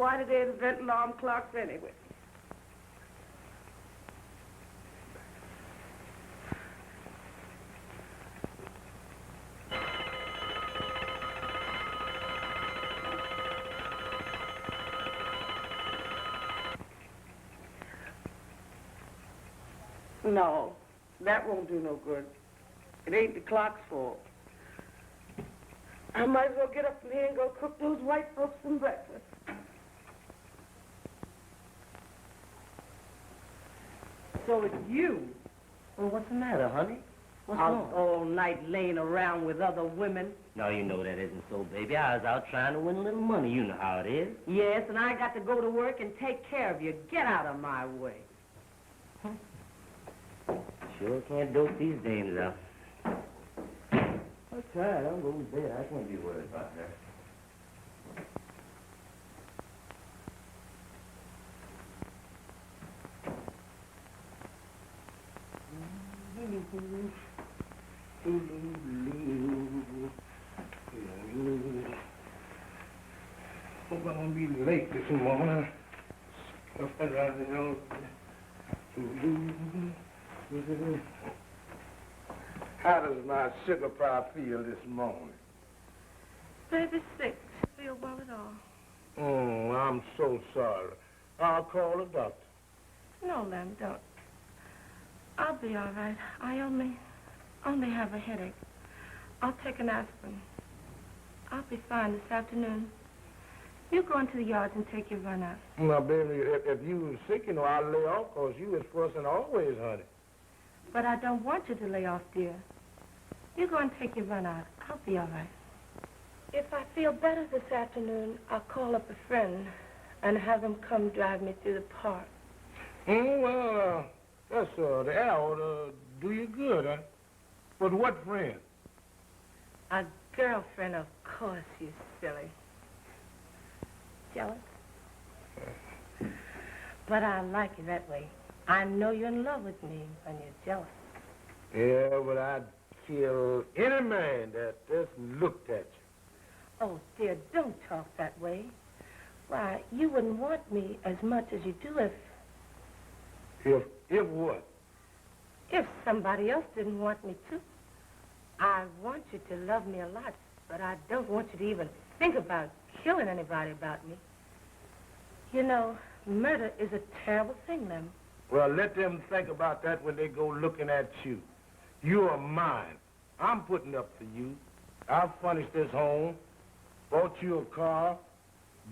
Why did they invent alarm clocks anyway? No, that won't do no good. It ain't the clock's fault. I might as well get up from here and go cook those white folks some breakfast. So it's you. Well, what's the matter, honey? What's Out wrong? all night laying around with other women. No, you know that isn't so, baby. I was out trying to win a little money. You know how it is. Yes, and I got to go to work and take care of you. Get out of my way. Sure can't dope these dames out. That's right. I'm going to bed. I can't be worried about her. Hope I won't be late this morning. How does my sugar pie feel this morning? Baby's sick. Feel well at all. I'm so sorry. I'll call the doctor. No, Lem, don't. I'll be all right. I only have a headache. I'll take an aspirin. I'll be fine this afternoon. You go into the yards and take your run out. Now, baby, if you was sick, you know, I'll lay off, because you was first and always, honey. But I don't want you to lay off, dear. You go and take your run out. I'll be all right. If I feel better this afternoon, I'll call up a friend and have them come drive me through the park. Well, that's, the air ought to do you good, huh? But what friend? A girlfriend, of course, you silly. Jealous? But I like you that way. I know you're in love with me when you're jealous. Yeah, but I'd kill any man that just looked at you. Oh, dear, don't talk that way. Why, you wouldn't want me as much as you do If what? if somebody else didn't want me to. I want you to love me a lot, but I don't want you to even think about killing anybody about me. You know, murder is a terrible thing, Lem. Well, let them think about that when they go looking at you. You are mine. I'm putting up for you. I've furnished this home, bought you a car,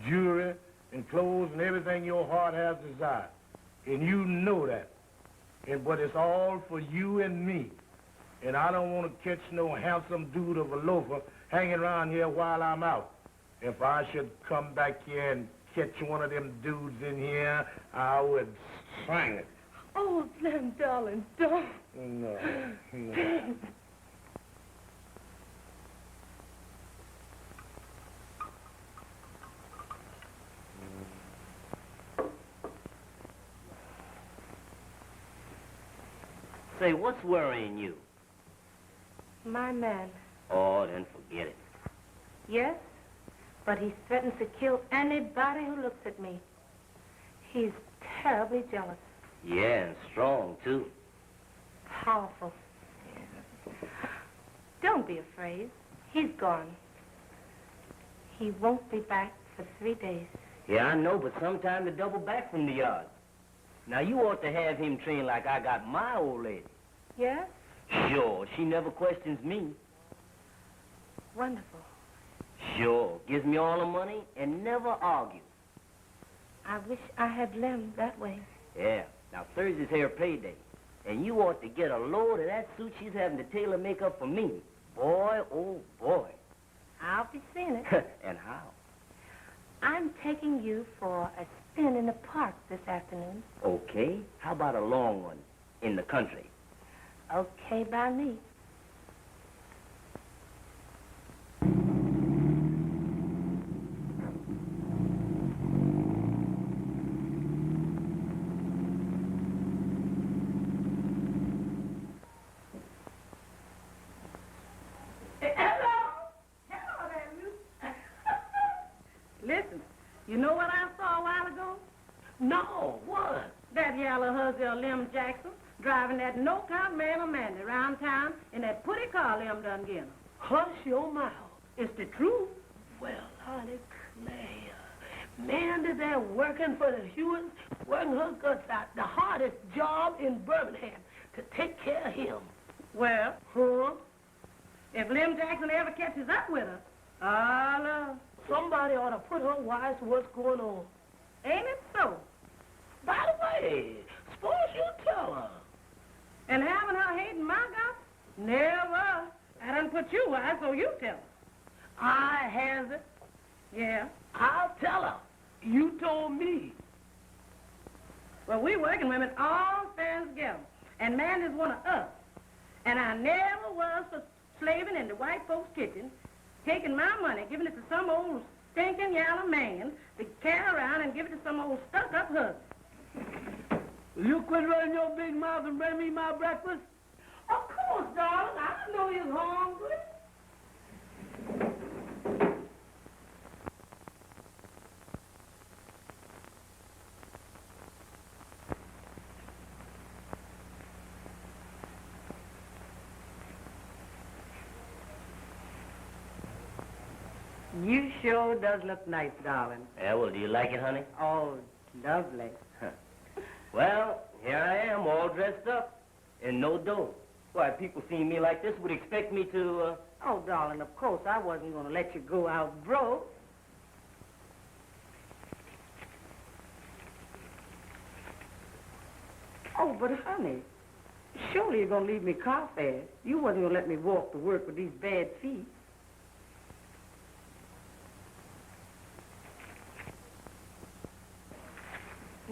jewelry, and clothes, and everything your heart has desired. And you know that. But it's all for you and me. And I don't want to catch no handsome dude of a loafer hanging around here while I'm out. If I should come back here and catch one of them dudes in here, I would sing it. Oh, Lem, darling, don't. No. Say, what's worrying you? My man. Oh, then forget it. Yes, but he threatens to kill anybody who looks at me. He's terribly jealous. Yeah, and strong, too. Powerful. Don't be afraid. He's gone. He won't be back for 3 days. Yeah, I know, but sometime to double back from the yard. Now, you ought to have him trained like I got my old lady. Yes? Sure, she never questions me. Wonderful. Sure, gives me all the money and never argues. I wish I had Lem that way. Yeah, now Thursday's her payday. And you ought to get a load of that suit she's having to tailor make up for me. Boy, oh boy. I'll be seeing it. And how? I'm taking you for a spin in the park this afternoon. Okay, how about a long one in the country? Okay by me. Listen, you know what I saw Lem Jackson, driving that no-count man Amanda around town in that pretty car Lem done get him. Hush your mouth. It's the truth. Well, honey, Claire, Mandy there working for the Hewitts, working her guts out, the hardest job in Birmingham, to take care of him. Well, Huh? if Lem Jackson ever catches up with her, oh, Somebody ought to put her wise to what's going on. ain't it so? By the way, suppose you tell her. And having her hating my guts? Never. I done put you wise, so you tell her. I has it. Yeah. I'll tell her. You told me. Well, we working women all stand together, and man is one of us. And I never was for slaving in the white folks' kitchen, taking my money, giving it to some old stinking yellow man to carry around and give it to some old stuck-up husband. Will you quit running your big mouth and bring me my breakfast? Of course, darling. I know you're hungry. You sure does look nice, darling. Yeah, well, do you like it, honey? Oh, lovely. Well, here I am, all dressed up, and no dough. Why, people seeing me like this would expect me to, Oh, darling, of course, I wasn't going to let you go out broke. Oh, but honey, surely you're going to leave me car fare. You wasn't going to let me walk to work with these bad feet.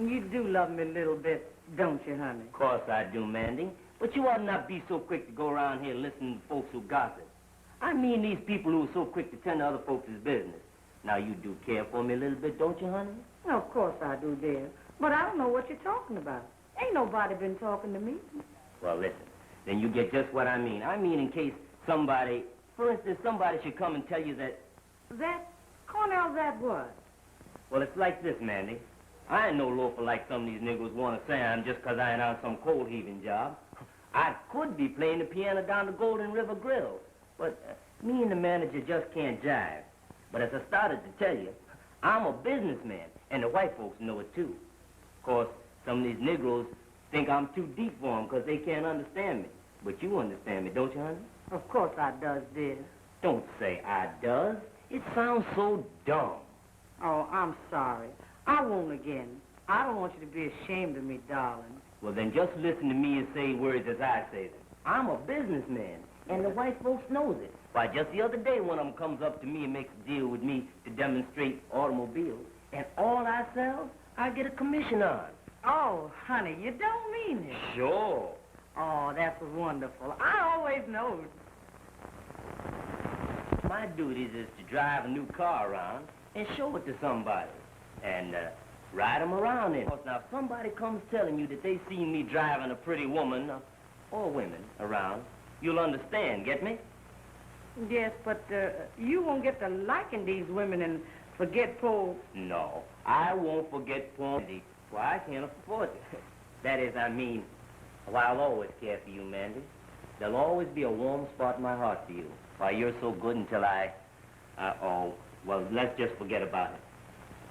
You do love me a little bit, don't you, honey? Of course I do, Mandy. But you ought not be so quick to go around here listening to folks who gossip. I mean these people who are so quick to tend to other folks' business. Now, you do care for me a little bit, don't you, honey? Well, of course I do, dear. But I don't know what you're talking about. Ain't nobody been talking to me. Well, listen, then you get just what I mean. I mean in case somebody, for instance, somebody should come and tell you that... That, Cornell, that what? Well, it's like this, Mandy. I ain't no loafer like some of these niggers want to say I am just 'cause I ain't on some coal-heaving job. I could be playing the piano down the Golden River Grill, but me and the manager just can't jive. But as I started to tell you, I'm a businessman, and the white folks know it, too. Of course, some of these Negroes think I'm too deep for them 'cause they can't understand me. But you understand me, don't you, honey? Of course I does, dear. Don't say I does. It sounds so dumb. Oh, I'm sorry. I won't again. I don't want you to be ashamed of me, darling. Well, then just listen to me and say words as I say them. I'm a businessman, and the white folks knows it. Why, just the other day, one of them comes up to me and makes a deal with me to demonstrate automobiles, and all I sell, I get a commission on. Oh, honey, you don't mean it. Sure. Oh, that's wonderful. I always knowed. My duties is to drive a new car around and show it to somebody, and ride them around in it. Now, if somebody comes telling you that they seen me driving a pretty woman, or women, around, you'll understand, get me? Yes, but you won't get to liking these women and forget poor... No, I won't forget poor Mandy. Why, I can't afford it. That is, I mean, well, I'll always care for you, Mandy. There'll always be a warm spot in my heart for you. Why, you're so good until oh, well, let's just forget about it.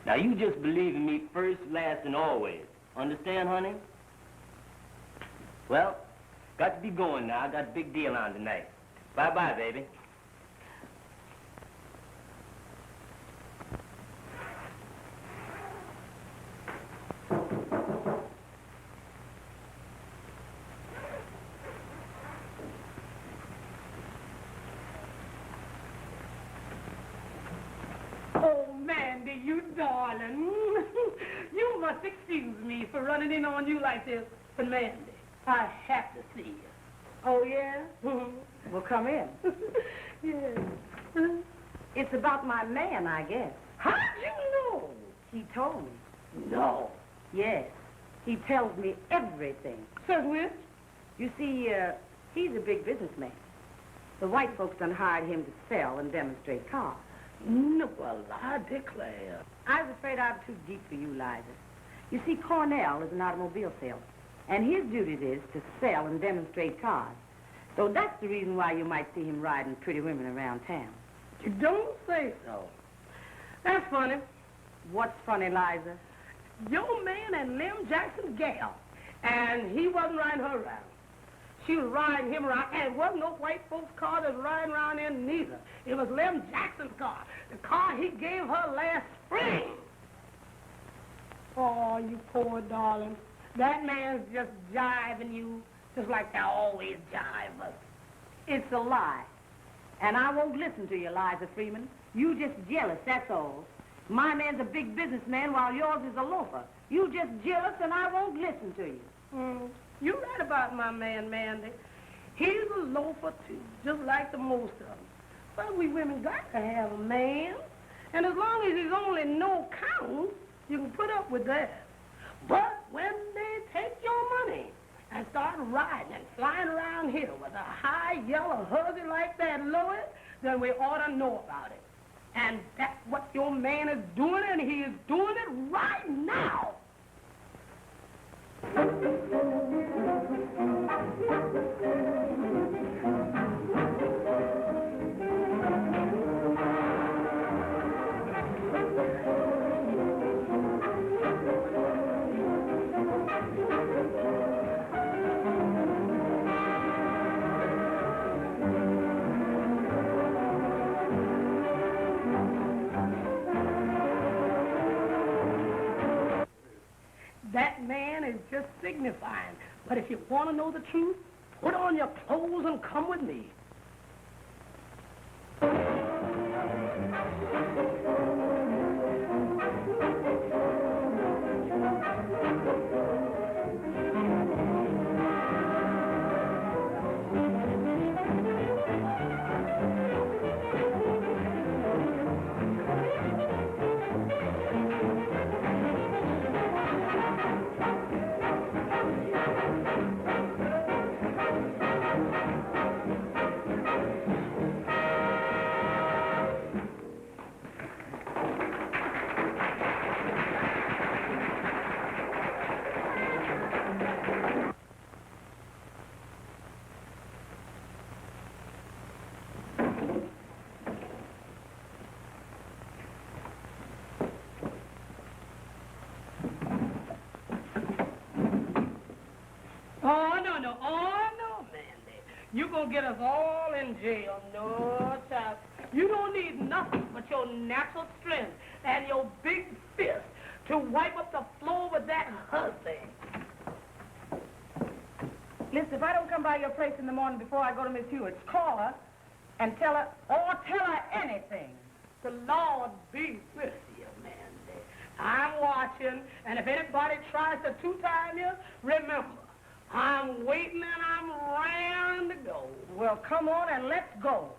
Now, you just believe in me first, last, and always. Understand, honey? Well, got to be going now. I got a big deal on tonight. Bye-bye, baby. Mandy, you darling. You must excuse me for running in on you like this. But Mandy, I have to see you. Oh, yeah? Well, come in. Yes. It's about my man, I guess. How'd you know? He told me. No. Yes. He tells me everything. Says which? You see, he's a big businessman. The white folks done hired him to sell and demonstrate cars. No, well, I declare. I was afraid I'm too deep for you, Liza. You see, Cornell is an automobile salesman. And his duty is to sell and demonstrate cars. So that's the reason why you might see him riding pretty women around town. You don't say so. That's funny. What's funny, Liza? Your man and Lem Jackson's gal, and he wasn't riding her around. She was riding him around, and it wasn't no white folks' car that was riding around in neither. It was Lem Jackson's car, the car he gave her last spring. Oh, you poor darling. That man's just jiving you, just like they always jive us. It's a lie. And I won't listen to you, Liza Freeman. You just jealous, that's all. My man's a big businessman while yours is a loafer. You just jealous and I won't listen to you. You're right about my man, Mandy. He's a loafer, too, just like the most of them. But we women got to have a man. And as long as he's only no count, you can put up with that. But when they take your money and start riding and flying around here with a high yellow hugger like that, Louis, then we ought to know about it. And that's what your man is doing, and he is doing it right now. That man is just signifying. But if you want to know the truth, put on your clothes and come with me. Oh, no, Mandy. You're going to get us all in jail. No, child. You don't need nothing but your natural strength and your big fist to wipe up the floor with that husband. Listen, if I don't come by your place in the morning before I go to Miss Hewitt's, call her and tell her anything. The Lord be with you, Mandy. I'm watching, and if anybody tries to two-time you, remember, I'm waiting and I'm raring to go. Well, come on and let's go.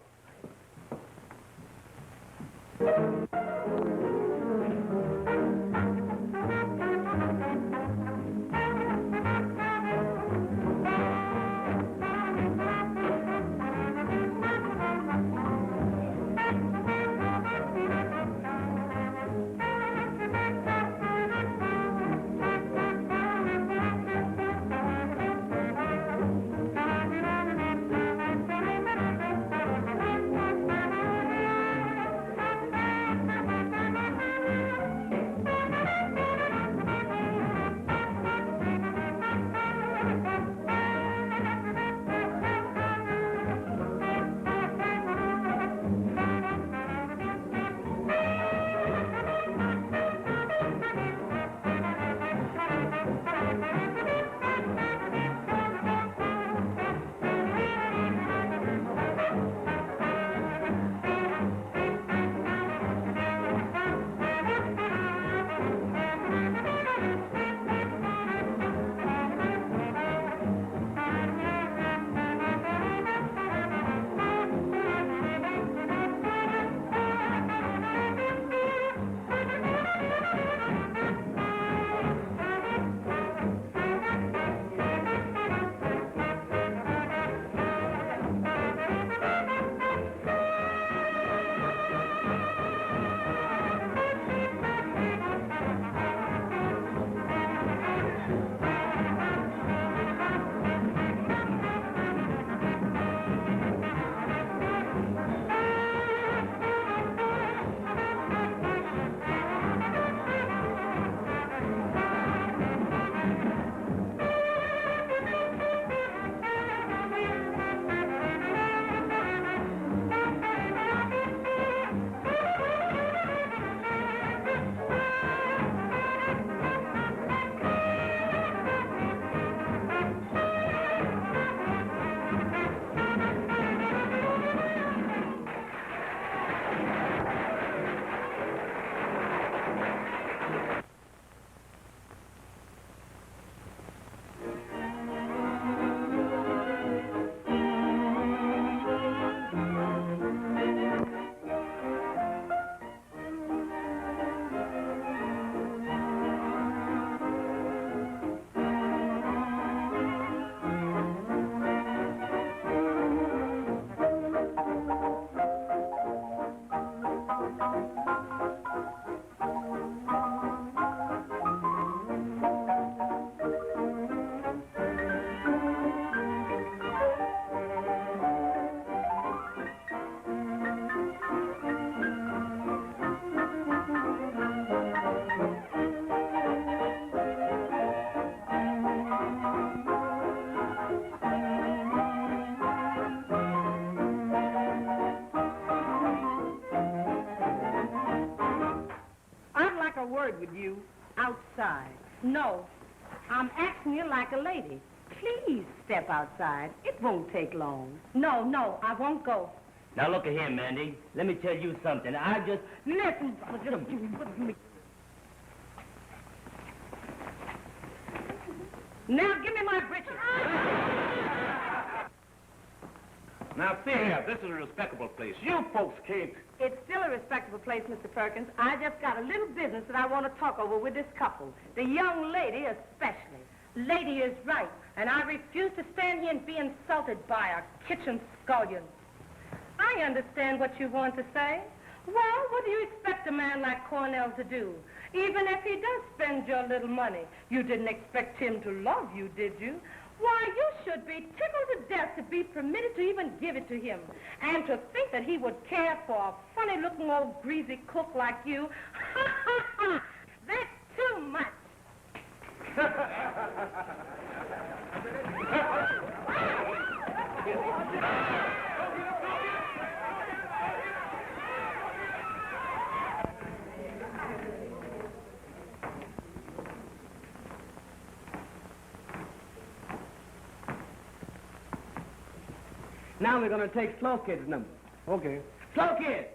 No. I'm asking you like a lady. Please step outside. It won't take long. No, I won't go. Now, look at here, Mandy. Let me tell you something. I just... Listen, brother, just give me... Now, give me my breeches. Now, see here, this is a respectable place. You folks can't... It's still a respectable place, Mr. Perkins. I just got a little business that I want to talk over with this couple. The young lady especially. Lady is right, and I refuse to stand here and be insulted by a kitchen scullion. I understand what you want to say. Well, what do you expect a man like Cornell to do? Even if he does spend your little money, you didn't expect him to love you, did you? Why, you should be tickled to death to be permitted to even give it to him. And to think that he would care for a funny-looking old greasy cook like you. That's too much. Now we're going to take Slow Kid's number. Okay. Slow Kid!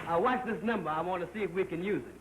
Watch this number. I want to see if we can use it.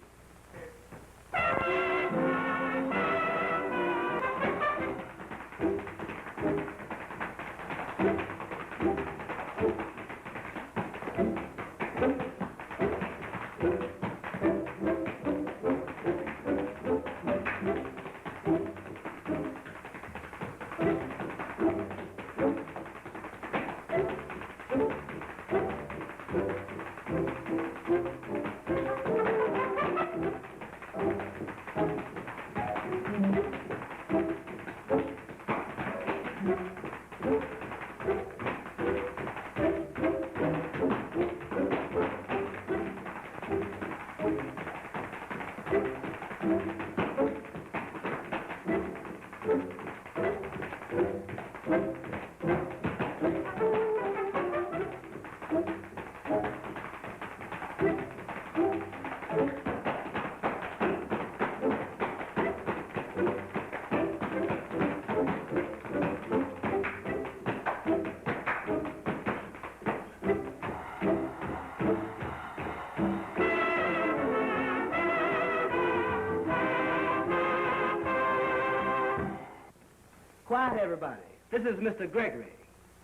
Quiet, everybody. This is Mr. Gregory.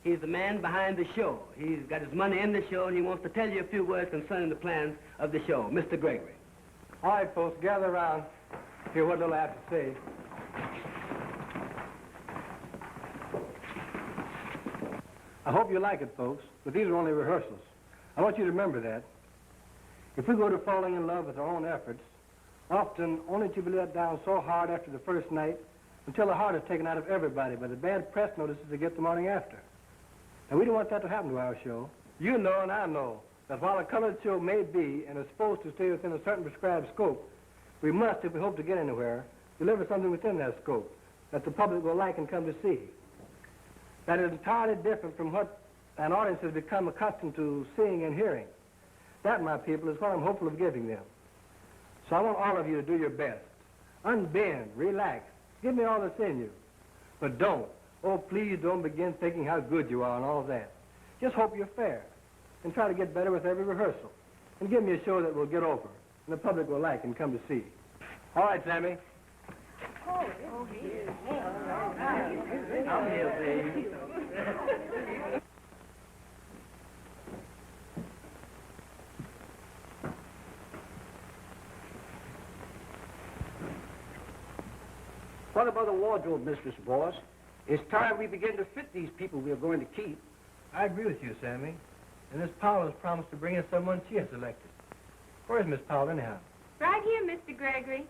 He's the man behind the show. He's got his money in the show, and he wants to tell you a few words concerning the plans of the show. Mr. Gregory. All right, folks, gather around. Hear what little I have to say. I hope you like it, folks, but these are only rehearsals. I want you to remember that. If we go to falling in love with our own efforts, often only to be let down so hard after the first night until the heart is taken out of everybody by the bad press notices they get the morning after. And we don't want that to happen to our show. You know and I know that while a colored show may be and is supposed to stay within a certain prescribed scope, we must, if we hope to get anywhere, deliver something within that scope that the public will like and come to see. That is entirely different from what an audience has become accustomed to seeing and hearing. That, my people, is what I'm hopeful of giving them. So I want all of you to do your best. Unbend, relax, give me all that's in you. But don't, oh, please don't begin thinking how good you are and all that. Just hope you're fair and try to get better with every rehearsal. And give me a show that will get over and the public will like and come to see. All right, Sammy. I'm here, baby. What about the wardrobe, Mistress Boss? It's time we begin to fit these people we are going to keep. I agree with you, Sammy. And Miss Powell has promised to bring in someone she has selected. Where's Miss Powell, anyhow? Right here, Mr. Gregory.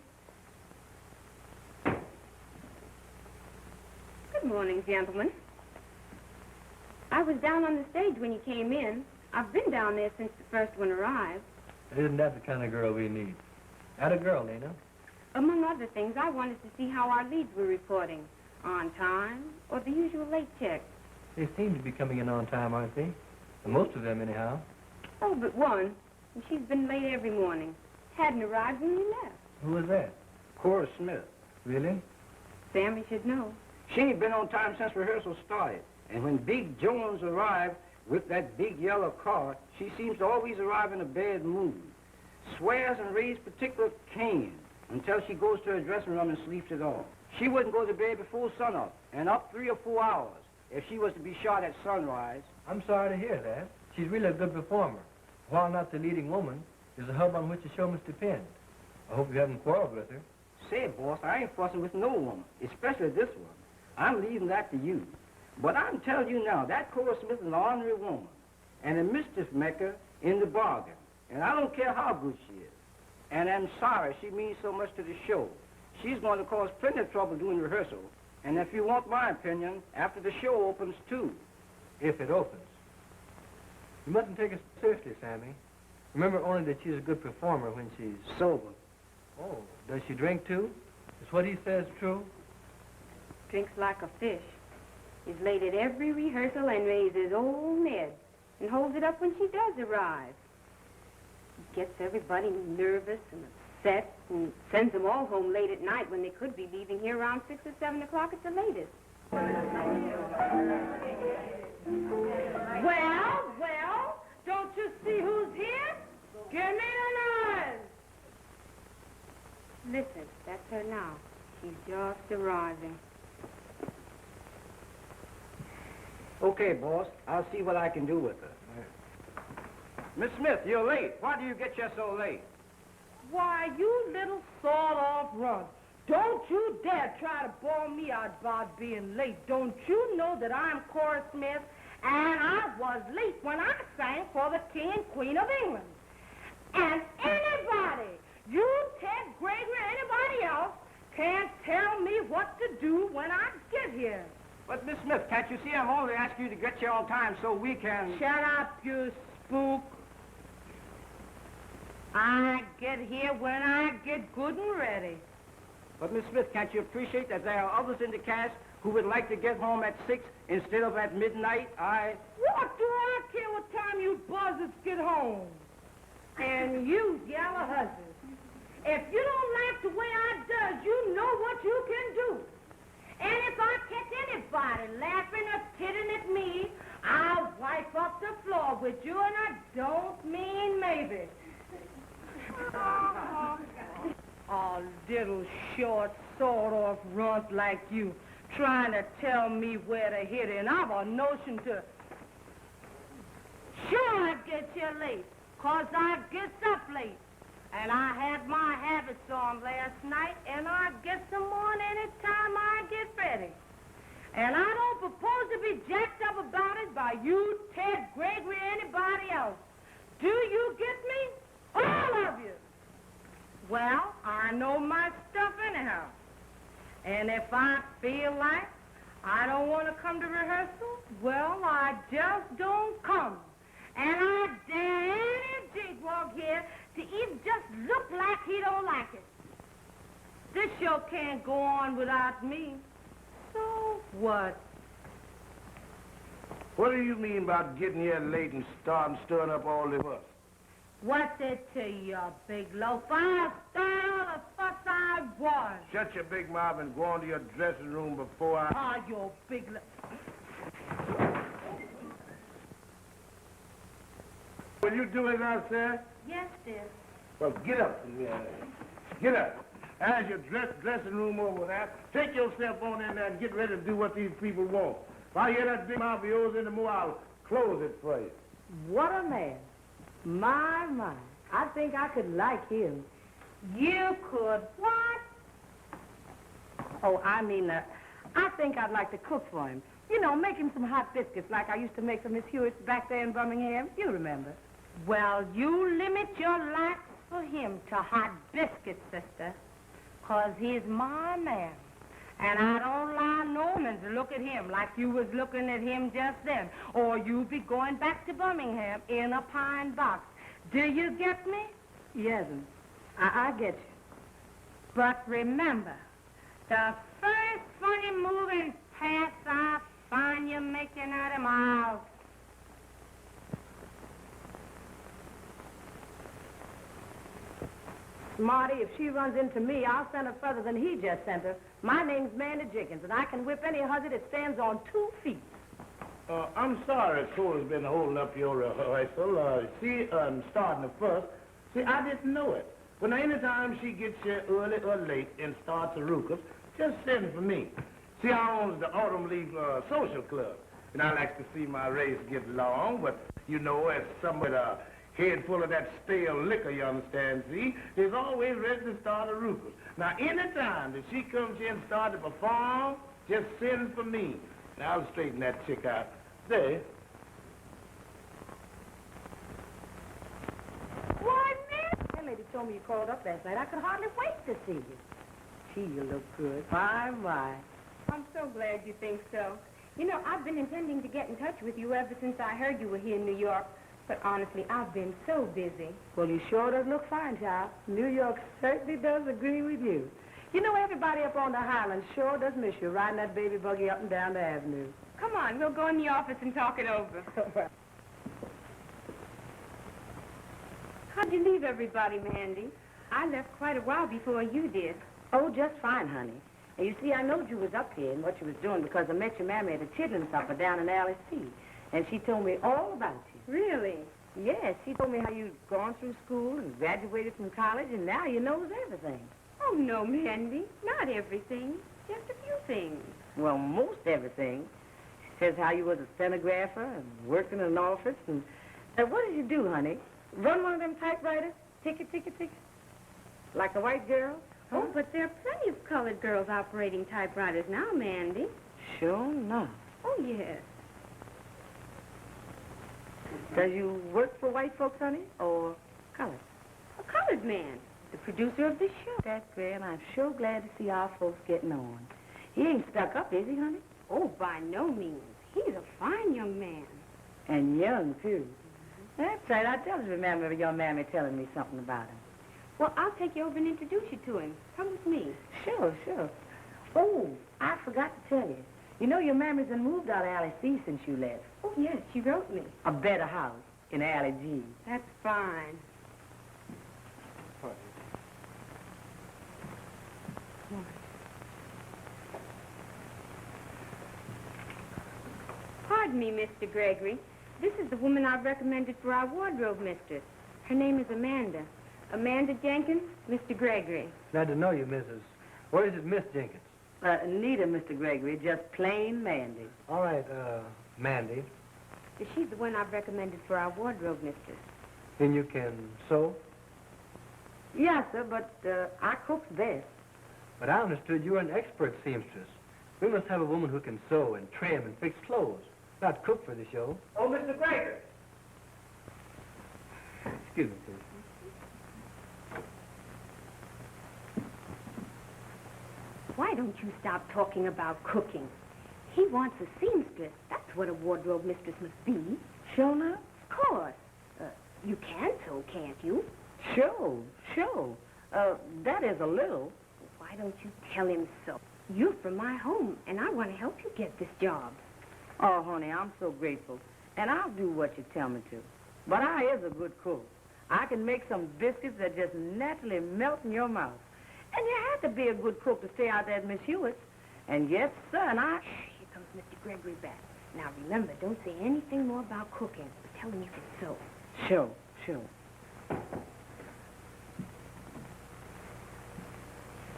Good morning, gentlemen. I was down on the stage when you came in. I've been down there since the first one arrived. Isn't that the kind of girl we need? That a girl, Lena. Among other things, I wanted to see how our leads were reporting. On time, or the usual late check. They seem to be coming in on time, aren't they? And most of them, anyhow. Oh, but one. And she's been late every morning. Hadn't arrived when we left. Who is that? Cora Smith. Really? Sammy should know. She ain't been on time since rehearsal started. And when Big Jones arrived with that big yellow car, she seems to always arrive in a bad mood. Swears and raises particular Cain until she goes to her dressing room and sleeps it off. She wouldn't go to bed before sunup, and up 3 or 4 hours if she was to be shot at sunrise. I'm sorry to hear that. She's really a good performer. While not the leading woman, is a hub on which the show must depend. I hope you haven't quarreled with her. Say, boss, I ain't fussing with no woman, especially this one. I'm leaving that to you. But I'm telling you now, that Cora Smith is an ornery woman and a mischief maker in the bargain. And I don't care how good she is. And I'm sorry she means so much to the show. She's going to cause plenty of trouble doing rehearsal. And if you want my opinion, after the show opens, too. If it opens. You mustn't take it seriously, Sammy. Remember only that she's a good performer when she's... Sober. Oh, does she drink, too? Is what he says true? Drinks like a fish. He's late at every rehearsal and raises old Ned and holds it up when she does arrive. He gets everybody nervous and upset and sends them all home late at night when they could be leaving here around 6 or 7 o'clock at the latest. Well, don't you see who's here? Give me the noise. Listen, that's her now. She's just arriving. Okay, boss. I'll see what I can do with her. Miss Smith, you're late. Why do you get you so late? Why, you little sawed-off runt. Don't you dare try to bawl me out about being late. Don't you know that I'm Cora Smith, and I was late when I sang for the King and Queen of England. And anybody, you, Ted Gregory, anybody else, can't tell me what to do when I get here. But, Miss Smith, can't you see I'm only asking you to get here on time so we can... Shut up, you spook. I get here when I get good and ready. But, Miss Smith, can't you appreciate that there are others in the cast who would like to get home at 6 instead of at midnight? What do I care what time you buzzards get home? And you yellow hussies, if you don't like the way I does, you know what you can do. And if I catch anybody laughing or kidding at me, I'll wipe up the floor with you, and I don't mean maybe. A little short, sawed-off runt like you, trying to tell me where to hit it, and I've a notion to... Sure, I get here late, 'cause I gets up late. And I had my habits on last night, and I get some on any time I get ready. And I don't propose to be jacked up about it by you, Ted Gregory, or anybody else. Do you get me? All of you. Well, I know my stuff anyhow. And if I feel like I don't want to come to rehearsal, well, I just don't come. And I dare any jigwog here to even just look like he don't like it. This show can't go on without me. So what? What do you mean about getting here late and stirring up all this fuss? What's it to you, big loaf? I'll start all the fuss I want. Shut your big mouth and go on to your dressing room before I... Ah, you big loaf. Will you do it now, sir? Yes, dear. Well, get up. Get up. As your dressing room over there, take yourself on in there and get ready to do what these people want. If I hear that big mouth of yours anymore, I'll close it for you. What a man. My. I think I could like him. You could what? Oh, I mean, I think I'd like to cook for him. You know, make him some hot biscuits like I used to make for Miss Hewitt's back there in Birmingham. You remember. Well, you limit your likes for him to hot biscuits, sister, 'cause he's my man. And I don't allow no woman to look at him like you was looking at him just then, or you'd be going back to Birmingham in a pine box. Do you get me? Yes, I get you. But remember, the first funny moving pass I find you making out of my house. Smarty, if she runs into me, I'll send her further than he just sent her. My name's Mandy Jenkins, and I can whip any hussy that stands on 2 feet. I'm sorry Cole's been holding up your rehearsal. I'm starting the first. See, I didn't know it. But any time she gets here early or late and starts a ruckus, just send for me. See, I owns the Autumn Leaf Social Club, and I like to see my race get long, but you know, as somebody with a head full of that stale liquor, you understand, see, is always ready to start a ruckus. Now, any time that she comes here and starts to perform, just send for me. Now, I'll straighten that chick out. There. Why, man? That lady told me you called up last night. I could hardly wait to see you. Gee, you look good. My, my. I'm so glad you think so. You know, I've been intending to get in touch with you ever since I heard you were here in New York. But honestly, I've been so busy. Well, you sure does look fine, child. New York certainly does agree with you. You know, everybody up on the Highlands sure does miss you riding that baby buggy up and down the avenue. Come on, we'll go in the office and talk it over. How'd you leave everybody, Mandy? I left quite a while before you did. Oh, just fine, honey. And you see, I knowed you was up here and what you was doing because I met your mammy at a chitlin supper down in Alice C. And she told me all about you. Really? Yes, she told me how you'd gone through school and graduated from college, and now you knows everything. Oh, no, Mandy. Not everything. Just a few things. Well, most everything. She says how you was a stenographer and working in an office. And what did you do, honey? Run one of them typewriters? Ticket, ticket, ticket? Like a white girl? Huh? Oh, but there are plenty of colored girls operating typewriters now, Mandy. Sure enough. Oh, yes. Does you work for white folks, honey, or colored? A colored man. The producer of this show. That's great, and I'm sure glad to see our folks getting on. He ain't stuck up, is he, honey? Oh, by no means. He's a fine young man. And young, too. That's right. I just remember your mammy telling me something about him. Well, I'll take you over and introduce you to him. Come with me. Sure, sure. Oh, I forgot to tell you. You know your mammy's done moved out of Alley C since you left. Oh, yes, she wrote me. A better house in Alley G. That's fine. Pardon me, Mr. Gregory. This is the woman I've recommended for our wardrobe mistress. Her name is Amanda. Amanda Jenkins, Mr. Gregory. Glad to know you, Mrs. Where is it, Miss Jenkins? Neither, Mr. Gregory, just plain Mandy. All right, Mandy. She's the one I've recommended for our wardrobe mistress. Then you can sew? Yes, sir, but I cook's best. But I understood you were an expert seamstress. We must have a woman who can sew and trim and fix clothes, not cook for the show. Oh, Mr. Gregory. Excuse me, please. Why don't you stop talking about cooking? He wants a seamstress. That's what a wardrobe mistress must be. Sure now? Of course. You can sew, can't you? Sure, sure. That is a little. Why don't you tell him so? You're from my home, and I want to help you get this job. Oh, honey, I'm so grateful. And I'll do what you tell me to. But I is a good cook. I can make some biscuits that just naturally melt in your mouth. And you have to be a good cook to stay out there at Miss Hewitt's. And yes, sir, and I... Here comes Mr. Gregory back. Now, remember, don't say anything more about cooking. Tell him you can sew. Sure, sure.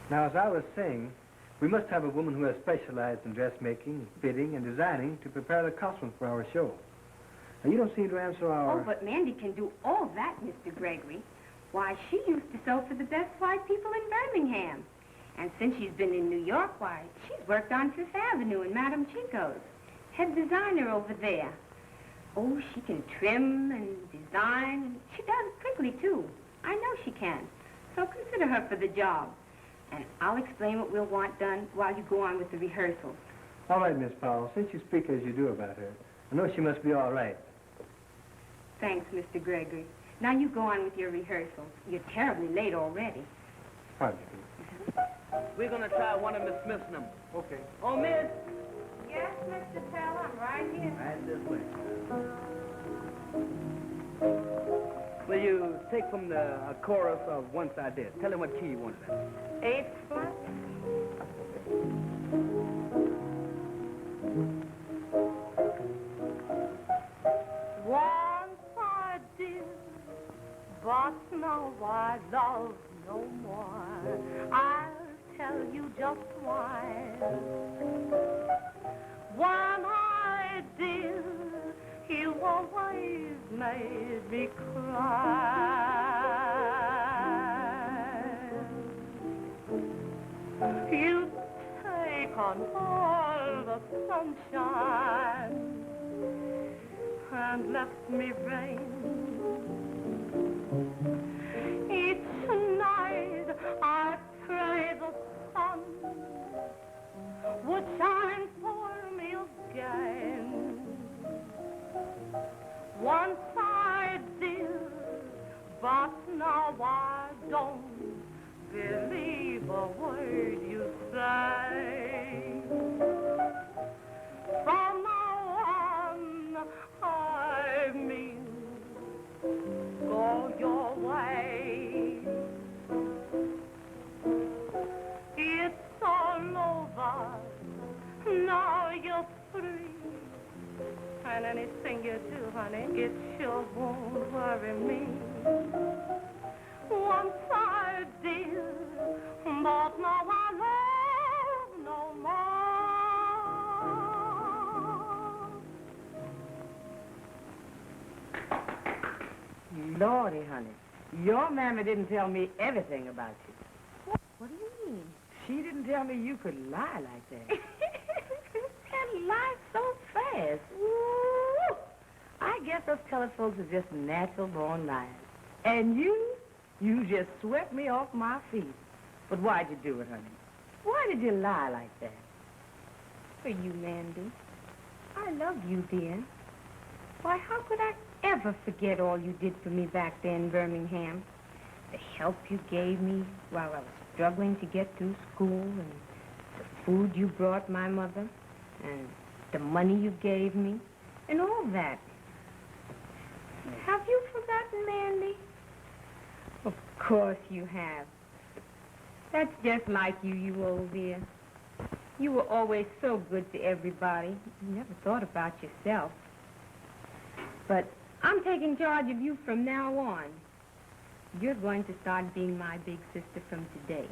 Now, as I was saying, we must have a woman who has specialized in dressmaking, fitting, and designing to prepare the costumes for our show. Now, you don't seem to answer our... Oh, but Mandy can do all that, Mr. Gregory. Why, she used to sew for the best white people in Birmingham. And since she's been in New York, why, she's worked on Fifth Avenue in Madame Chico's. Head designer over there. Oh, she can trim and design, and she does it quickly, too. I know she can. So consider her for the job. And I'll explain what we'll want done while you go on with the rehearsals. All right, Miss Powell, since you speak as you do about her, I know she must be all right. Thanks, Mr. Gregory. Now you go on with your rehearsals. You're terribly late already. Pardon me. We're going to try one of Miss Smith's numbers. Okay. Oh, Miss. Yes, Mr. Pell, I'm right here. Right this way. Will you take take from the chorus of Once I Did. Tell him what key you wanted in. Eighth flat. Once I did, but now I love no more. I'll tell you just why. When I did, you always made me cry. You take on all the sunshine and left me rain. Each night I pray the sun would shine for me again. Once I did, but now I don't believe a word you say. From now on, I mean, go your way. It's all over, now you're free. And anything you do, honey, it sure won't worry me. Once I did, but now I love no more. Lordy, honey, your mammy didn't tell me everything about you. What do you mean? She didn't tell me you could lie like that. And lie so fast. Woo! I guess us colored folks are just natural-born liars. And you just swept me off my feet. But why'd you do it, honey? Why did you lie like that? For you, Mandy. I love you, dear. Why, how could I ever forget all you did for me back there in Birmingham? The help you gave me while I was struggling to get through school, and the food you brought my mother, and the money you gave me, and all that. Have you forgotten, Mandy? Of course you have. That's just like you, you old dear. You were always so good to everybody. You never thought about yourself. But I'm taking charge of you from now on. You're going to start being my big sister from today.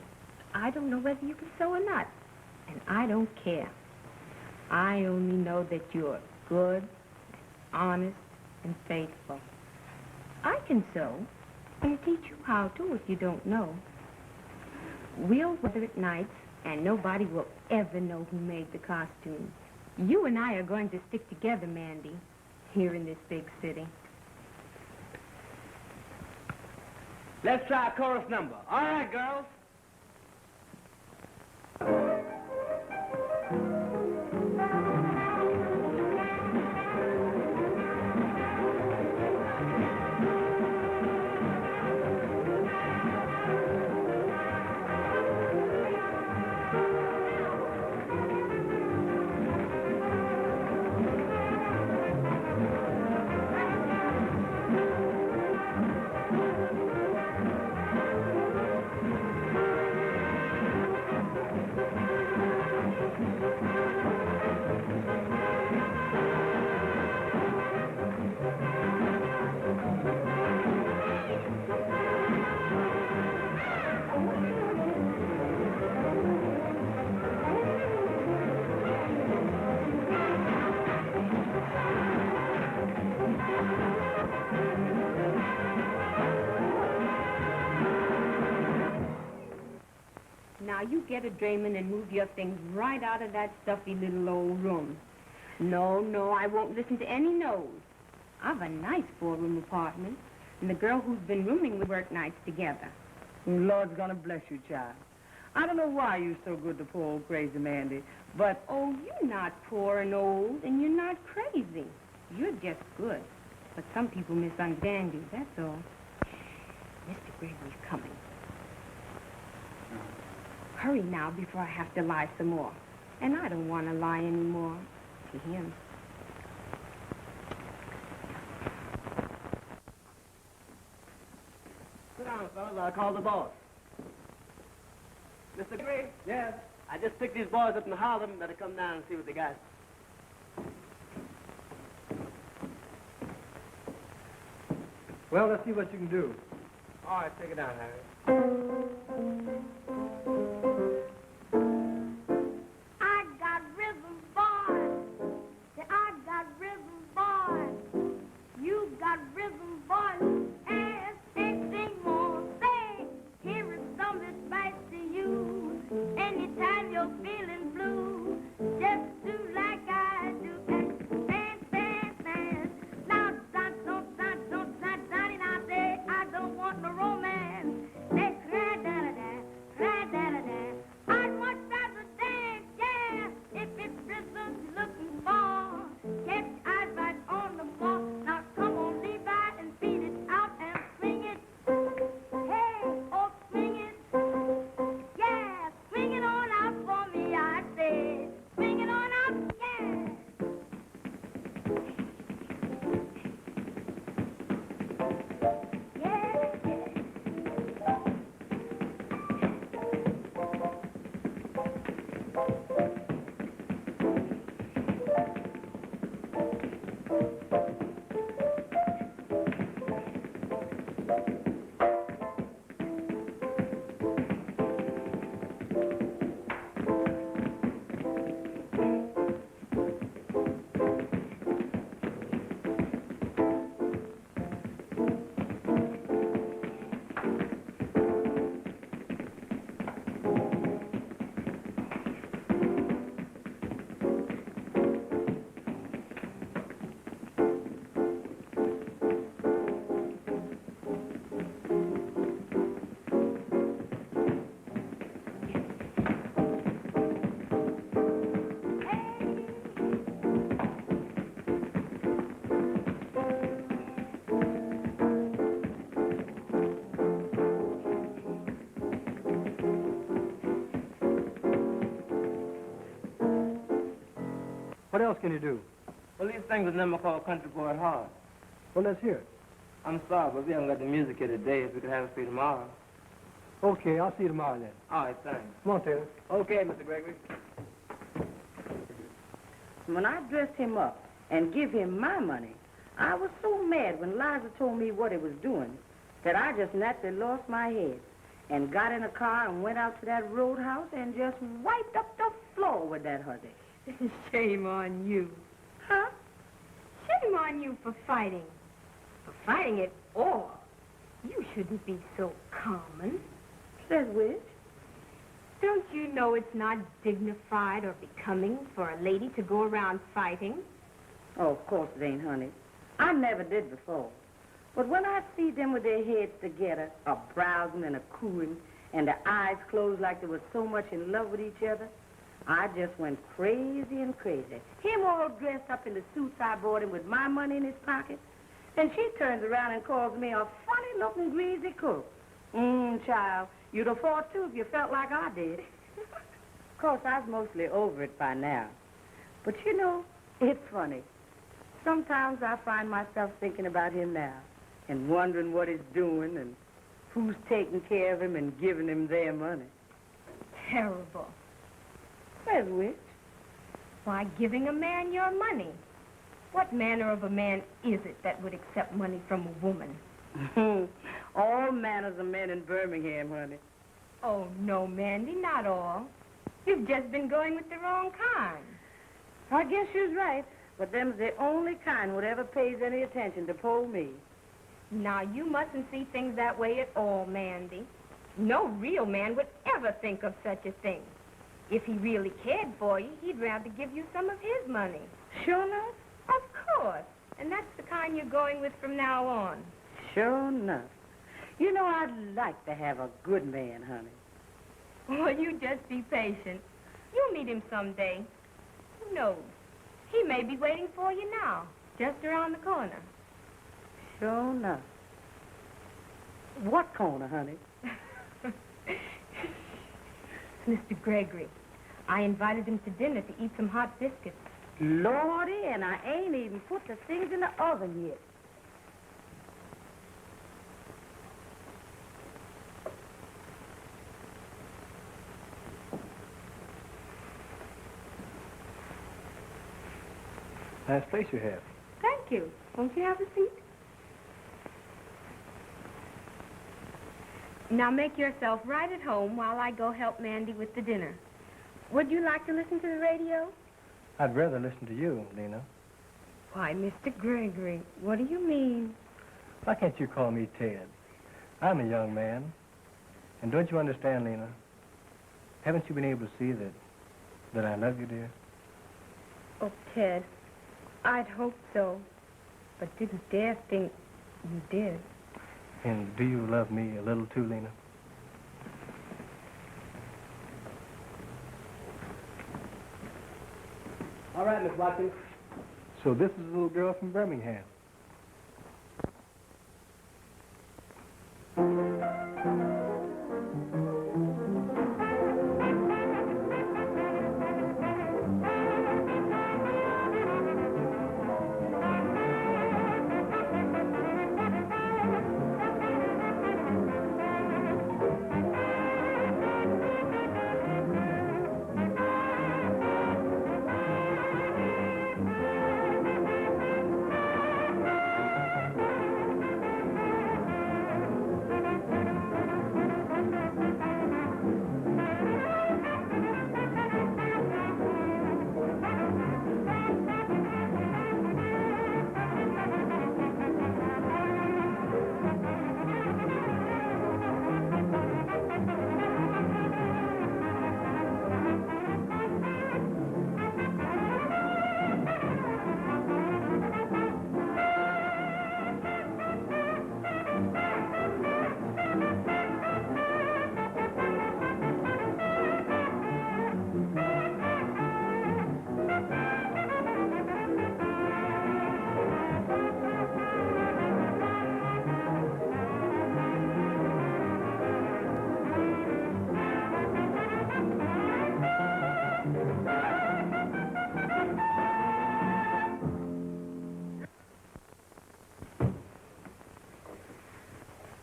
I don't know whether you can sew or not, and I don't care. I only know that you're good, honest, and faithful. I can sew. I'll teach you how to if you don't know. We'll weather at nights, and nobody will ever know who made the costumes. You and I are going to stick together, Mandy, here in this big city. Let's try a chorus number. All right, girls. Now, you get a Draymond and move your things right out of that stuffy little old room. No, I won't listen to any no's. I've a nice four-room apartment, and the girl who's been rooming we work nights together. Lord's gonna bless you, child. I don't know why you're so good to poor old crazy Mandy, but... Oh, you're not poor and old, and you're not crazy. You're just good. But some people misunderstand you, that's all. Mr. Gregory's coming. Hurry now before I have to lie some more. And I don't want to lie anymore to him. fellas. I'll call the boss. Mr. Gray? Yes? I just picked these boys up in Harlem. Better come down and see what they got. Well, let's see what you can do. All right, take it down, Harry. I got rhythm, boy. Say, I got rhythm, boy. You got rhythm, boy. As anything more say, here is some advice to you. Anytime you're feeling blue, just do like I do. And dance, dance, dance. Now, don't, now say, I don't want no romance. They cry, da-da-da, cry, da-da-da. I'd much rather dance, yeah, if it's rhythm you're looking for. Get your eyes right on the ball. Now come on, Levi, and beat it out and swing it. Hey, oh, swing it. Yeah, swing it on out for me, I say. Swing it on out, yeah. Yeah, yeah. What else can you do? Well, these things are never called country boy hard. Well, let's hear it. I'm sorry, but we haven't got the music here today. If we could have it for you tomorrow. Okay, I'll see you tomorrow then. All right, thanks. Come on, Taylor. Okay, Mr. Gregory. When I dressed him up and give him my money, I was so mad when Liza told me what he was doing that I just naturally lost my head and got in a car and went out to that roadhouse and just wiped up the floor with that hussy. Shame on you. Huh? Shame on you for fighting. For fighting at all. You shouldn't be so common. Says which? Don't you know it's not dignified or becoming for a lady to go around fighting? Oh, of course it ain't, honey. I never did before. But when I see them with their heads together, a browsing and a cooing, and their eyes closed like they were so much in love with each other, I just went crazy and crazy. Him all dressed up in the suits I bought him with my money in his pocket. And she turns around and calls me a funny-looking greasy cook. Child, you'd have fought too if you felt like I did. Of course, I was mostly over it by now. But you know, it's funny. Sometimes I find myself thinking about him now and wondering what he's doing and who's taking care of him and giving him their money. Terrible. Says which? Why, giving a man your money. What manner of a man is it that would accept money from a woman? All manners of men in Birmingham, honey. Oh, no, Mandy, not all. You've just been going with the wrong kind. I guess you're right. But them's the only kind whatever pays any attention to poor me. Now, you mustn't see things that way at all, Mandy. No real man would ever think of such a thing. If he really cared for you, he'd rather give you some of his money. Sure enough? Of course. And that's the kind you're going with from now on. Sure enough. You know, I'd like to have a good man, honey. Well, you just be patient. You'll meet him someday. Who knows? He may be waiting for you now, just around the corner. Sure enough. What corner, honey? Mr. Gregory. I invited him to dinner to eat some hot biscuits. Lordy, and I ain't even put the things in the oven yet. Nice place you have. Thank you. Won't you have a seat? Now make yourself right at home while I go help Mandy with the dinner. Would you like to listen to the radio? I'd rather listen to you, Lena. Why, Mr. Gregory, what do you mean? Why can't you call me Ted? I'm a young man. And don't you understand, Lena? Haven't you been able to see that I love you, dear? Oh, Ted, I'd hoped so, but didn't dare think you did. And do you love me a little too, Lena? All right, Miss Watkins. So this is a little girl from Birmingham.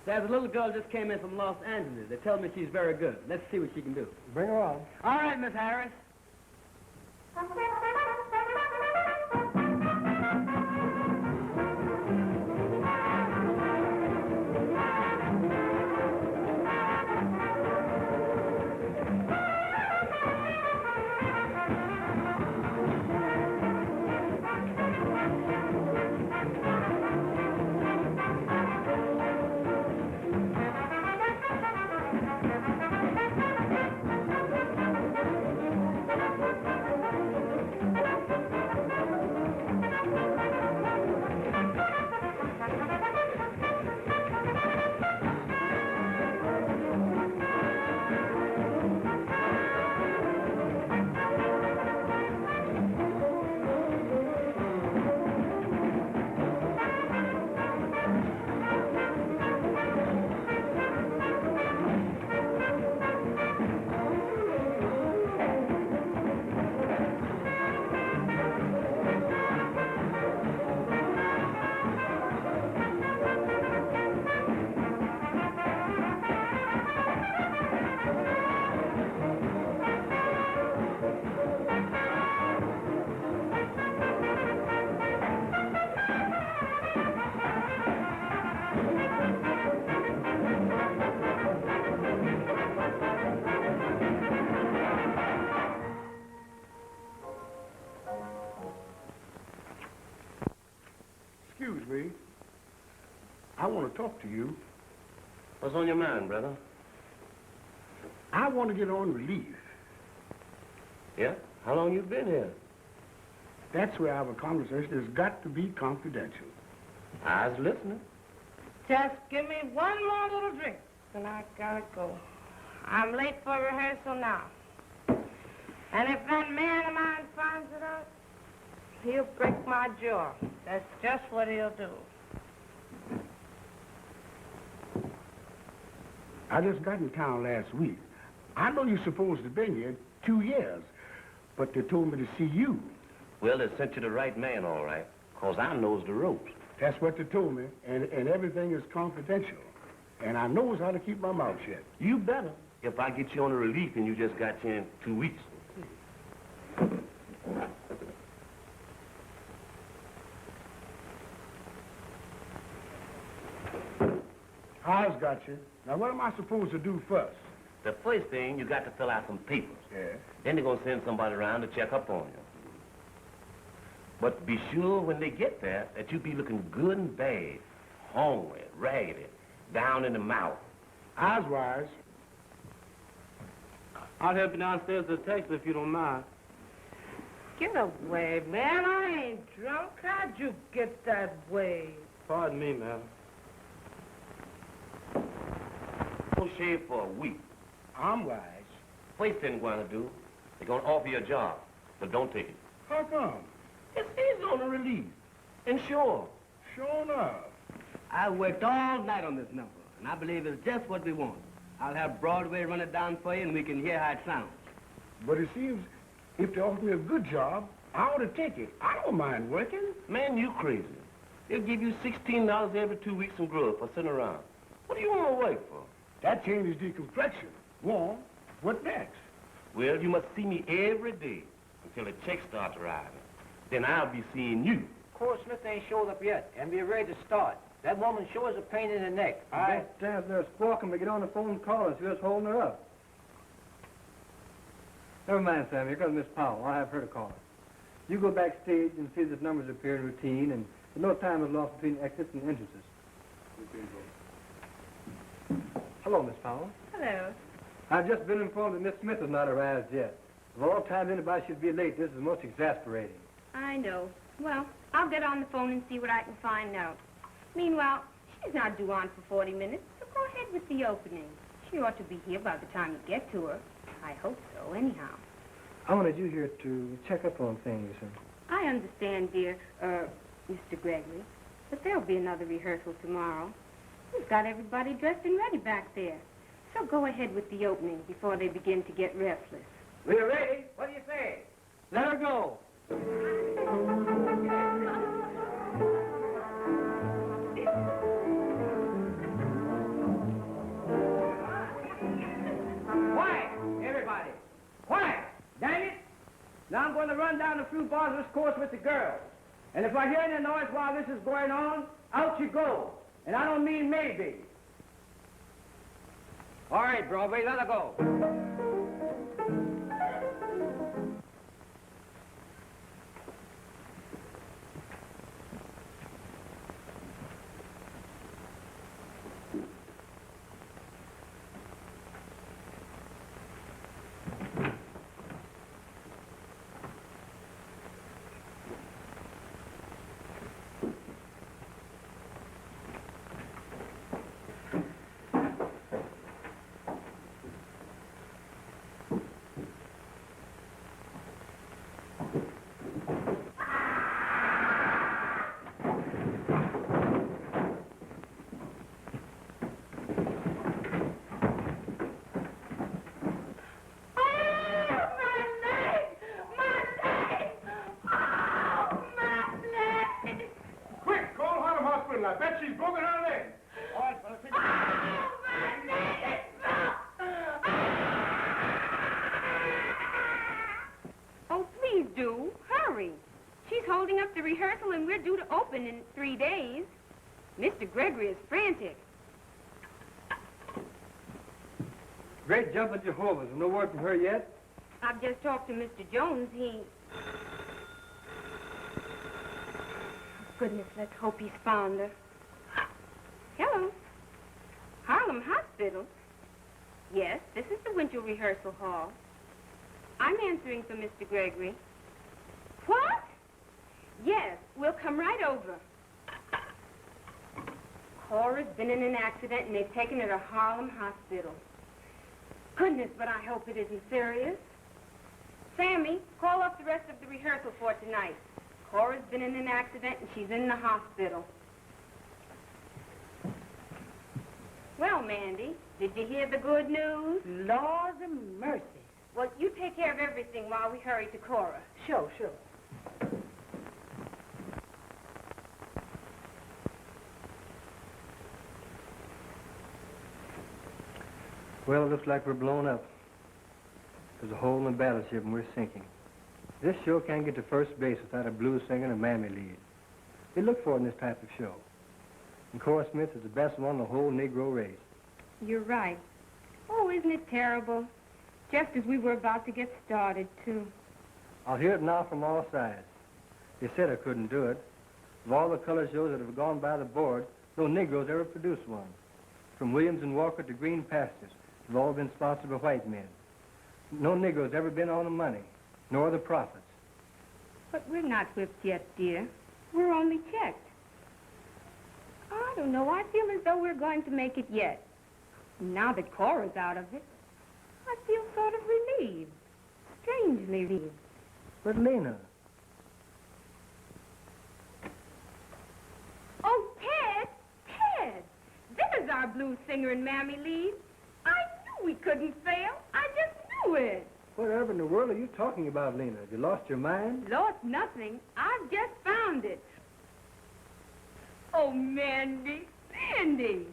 There's a little girl just came in from Los Angeles. They tell me she's very good. Let's see what she can do. Bring her on. All right, Miss Harris. Excuse me. I want to talk to you. What's on your mind, brother? I want to get on relief. Yeah? How long you been here? That's where our conversation has got to be confidential. I was listening. Just give me one more little drink, and I gotta go. I'm late for rehearsal now. And if that man of mine finds it out, he'll break my jaw. That's just what he'll do. I just got in town last week. I know you're supposed to have been here 2 years, but they told me to see you. Well, they sent you the right man, all right, 'cause I knows the ropes. That's what they told me, and everything is confidential. And I knows how to keep my mouth shut. You better. If I get you on a relief and you just got here in 2 weeks. I've got you. Now, what am I supposed to do first? The first thing, you got to fill out some papers. Yeah. Then they're going to send somebody around to check up on you. But be sure when they get there that you be looking good and bad, hungry, raggedy, down in the mouth. Eyes wise. I'll help you downstairs to the taxi if you don't mind. Get away, man. I ain't drunk. How'd you get that way? Pardon me, ma'am. Don't shave for a week. I'm wise. First thing we're going to do, they're going to offer you a job, but don't take it. How come? It's easy on the release. And sure. Sure enough. I worked all night on this number, and I believe it's just what we want. I'll have Broadway run it down for you, and we can hear how it sounds. But it seems if they offer me a good job, I ought to take it. I don't mind working. Man, you crazy. They'll give you $16 every 2 weeks in grub for sitting around. What do you want to work for? That changes the complexion. Well, what next? Well, you must see me every day until the check starts arriving. Then I'll be seeing you. Cora Smith ain't showed up yet, and we're ready to start. That woman sure is a pain in the neck. I stand there squawking to get on the phone and call us. You're just holding her up. Never mind, Sam. Here comes Miss Powell. I'll have her to call us. You go backstage and see that numbers appear in routine, and no time is lost between exits and entrances. Hello, Miss Powell. Hello. I've just been informed that Miss Smith has not arrived yet. Of all times anybody should be late, this is most exasperating. I know. Well, I'll get on the phone and see what I can find out. Meanwhile, she's not due on for 40 minutes, so go ahead with the opening. She ought to be here by the time you get to her. I hope so, anyhow. I wanted you here to check up on things. I understand, dear, Mr. Gregory, but there'll be another rehearsal tomorrow. We've got everybody dressed and ready back there. So go ahead with the opening before they begin to get restless. We're ready. What do you say? Let her go. Quiet, everybody. Quiet. Dang it. Now I'm going to run down a few bars of this course with the girls. And if I hear any noise while this is going on, out you go. And I don't mean maybe. All right, Broadway, let her go. I bet she's broken her leg. All right, fellas, pick it up. Oh, please do. Hurry. She's holding up the rehearsal, and we're due to open in 3 days. Mr. Gregory is frantic. Great jump at Jehovah's. No word from her yet? I've just talked to Mr. Jones. Goodness, let's hope he's found her. Hello. Harlem Hospital? Yes, this is the winter rehearsal hall. I'm answering for Mr. Gregory. What? Yes, we'll come right over. Cora's been in an accident, and they've taken her to Harlem Hospital. Goodness, but I hope it isn't serious. Sammy, call up the rest of the rehearsal for tonight. Cora's been in an accident, and she's in the hospital. Well, Mandy, did you hear the good news? Laws of mercy. Well, you take care of everything while we hurry to Cora. Sure. Well, it looks like we're blown up. There's a hole in the battleship and we're sinking. This show can't get to first base without a blues singer and a mammy lead. They look for it in this type of show. And Cora Smith is the best one in the whole Negro race. You're right. Oh, isn't it terrible? Just as we were about to get started, too. I'll hear it now from all sides. They said I couldn't do it. Of all the color shows that have gone by the board, no Negroes ever produced one. From Williams and Walker to Green Pastures, they've all been sponsored by white men. No Negro's ever been on the money, nor the profits. But we're not whipped yet, dear. We're only checked. I don't know. I feel as though we're going to make it yet. Now that Cora's out of it, I feel sort of relieved. Strangely relieved. But Lena, oh, Ted! Ted! There's our blues singer and Mammy Lee. I knew we couldn't fail. I just knew it. whatever in the world are you talking about, Lena? Have you lost your mind? Lost nothing. I've just found it. Oh, Mandy, Mandy,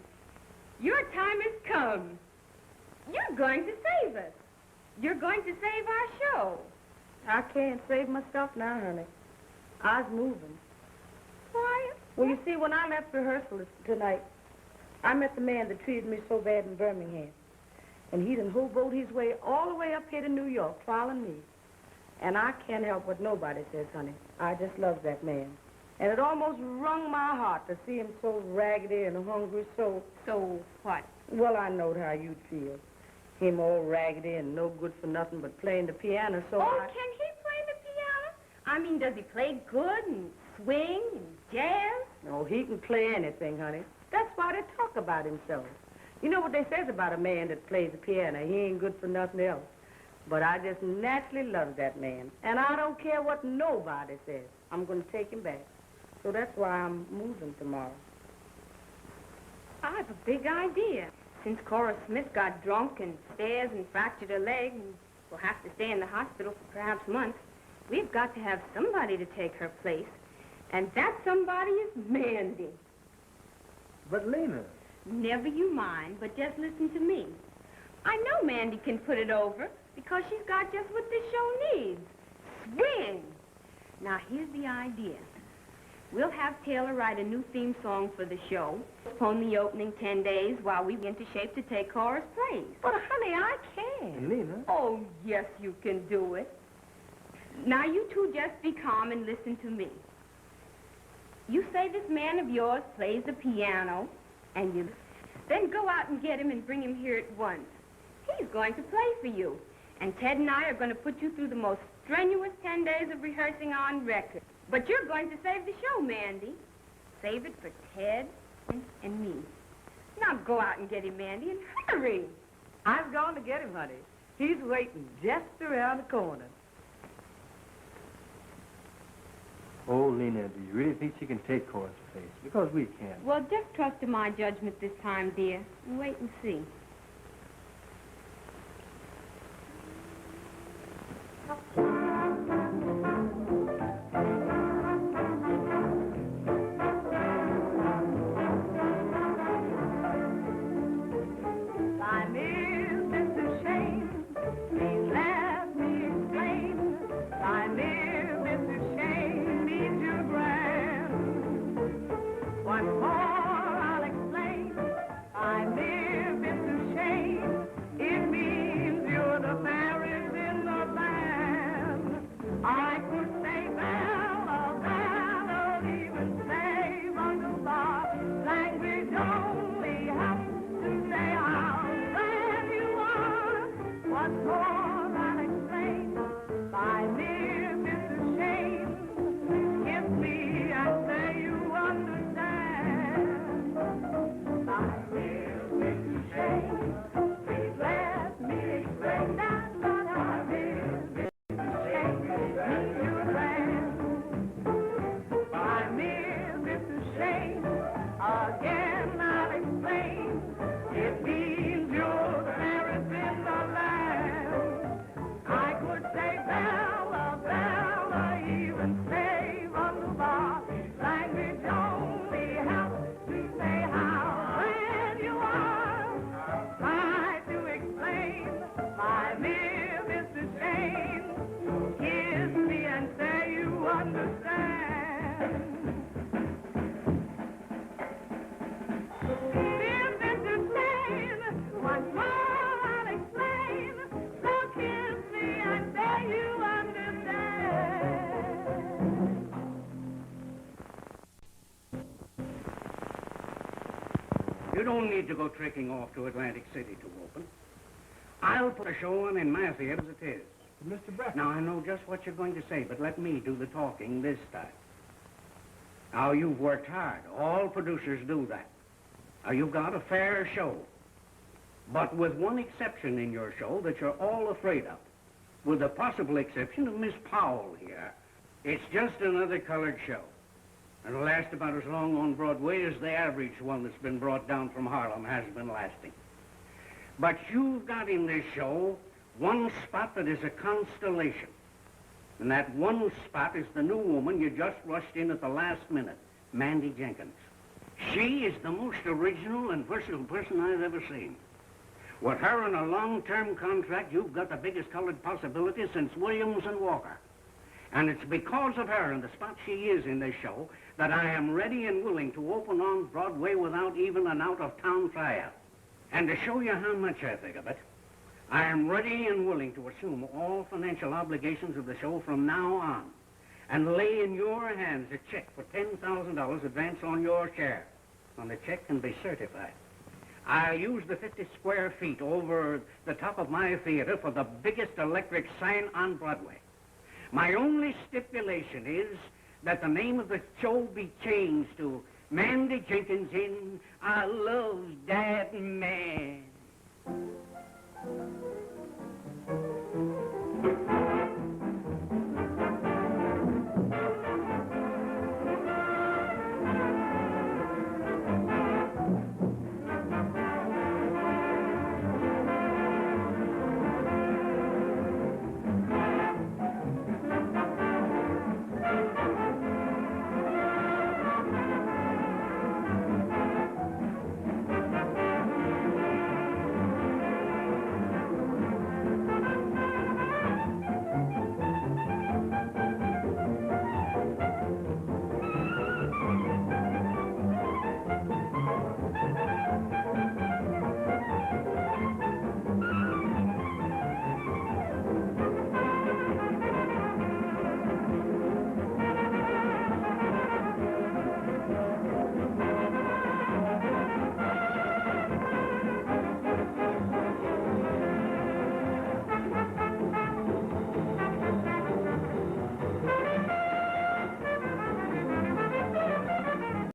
your time has come. You're going to save us. You're going to save our show. I can't save myself now, honey. I was moving. Why? Well, you see, when I left rehearsal tonight, I met the man that treated me so bad in Birmingham. And he done hoboed his way all the way up here to New York, following me. And I can't help what nobody says, honey. I just love that man. And it almost wrung my heart to see him so raggedy and hungry, so what? Well, I knowed how you'd feel. Him all raggedy and no good for nothing but playing the piano, so Oh, can he play the piano? I mean, does he play good and swing and jazz? No, he can play anything, honey. That's why they talk about him so. You know what they says about a man that plays the piano? He ain't good for nothing else. But I just naturally love that man. And I don't care what nobody says. I'm going to take him back. So that's why I'm moving tomorrow. I have a big idea. Since Cora Smith got drunk and stairs and fractured her leg and will have to stay in the hospital for perhaps months, we've got to have somebody to take her place. And that somebody is Mandy. But Lena... Never you mind, but just listen to me. I know Mandy can put it over because she's got just what this show needs. Swing! Now, here's the idea. We'll have Taylor write a new theme song for the show, postpone the opening 10 days while we get into shape to take Cora's place. But, honey, I can. Lena... Oh, yes, you can do it. Now, you two just be calm and listen to me. You say this man of yours plays the piano, and you then go out and get him and bring him here at once. He's going to play for you. And Ted and I are going to put you through the most strenuous 10 days of rehearsing on record. But you're going to save the show, Mandy. Save it for Ted and me. Now go out and get him, Mandy, and hurry. I'm going to get him, honey. He's waiting just around the corner. Oh, Lena, do you really think she can take Cora's place? Because we can't. Well, just trust to my judgment this time, dear, and wait and see. Once more I'll explain. I live, it's a You don't need to go trekking off to Atlantic City to open. I'll put a show on in my theater as it is. Mr. Brackett. Now, I know just what you're going to say, but let me do the talking this time. Now, you've worked hard. All producers do that. Now, you've got a fair show. But with one exception in your show that you're all afraid of. With the possible exception of Miss Powell here. It's just another colored show. It'll last about as long on Broadway as the average one that's been brought down from Harlem has been lasting. But you've got in this show one spot that is a constellation. And that one spot is the new woman you just rushed in at the last minute, Mandy Jenkins. She is the most original and versatile person I've ever seen. With her on a long-term contract, you've got the biggest colored possibility since Williams and Walker. And it's because of her and the spot she is in this show that I am ready and willing to open on Broadway without even an out-of-town tryout. And to show you how much I think of it, I am ready and willing to assume all financial obligations of the show from now on and lay in your hands a check for $10,000 advance on your share. And the check can be certified. I'll use the 50 square feet over the top of my theater for the biggest electric sign on Broadway. My only stipulation is that the name of the show be changed to Mandy Jenkins in I Love That Man.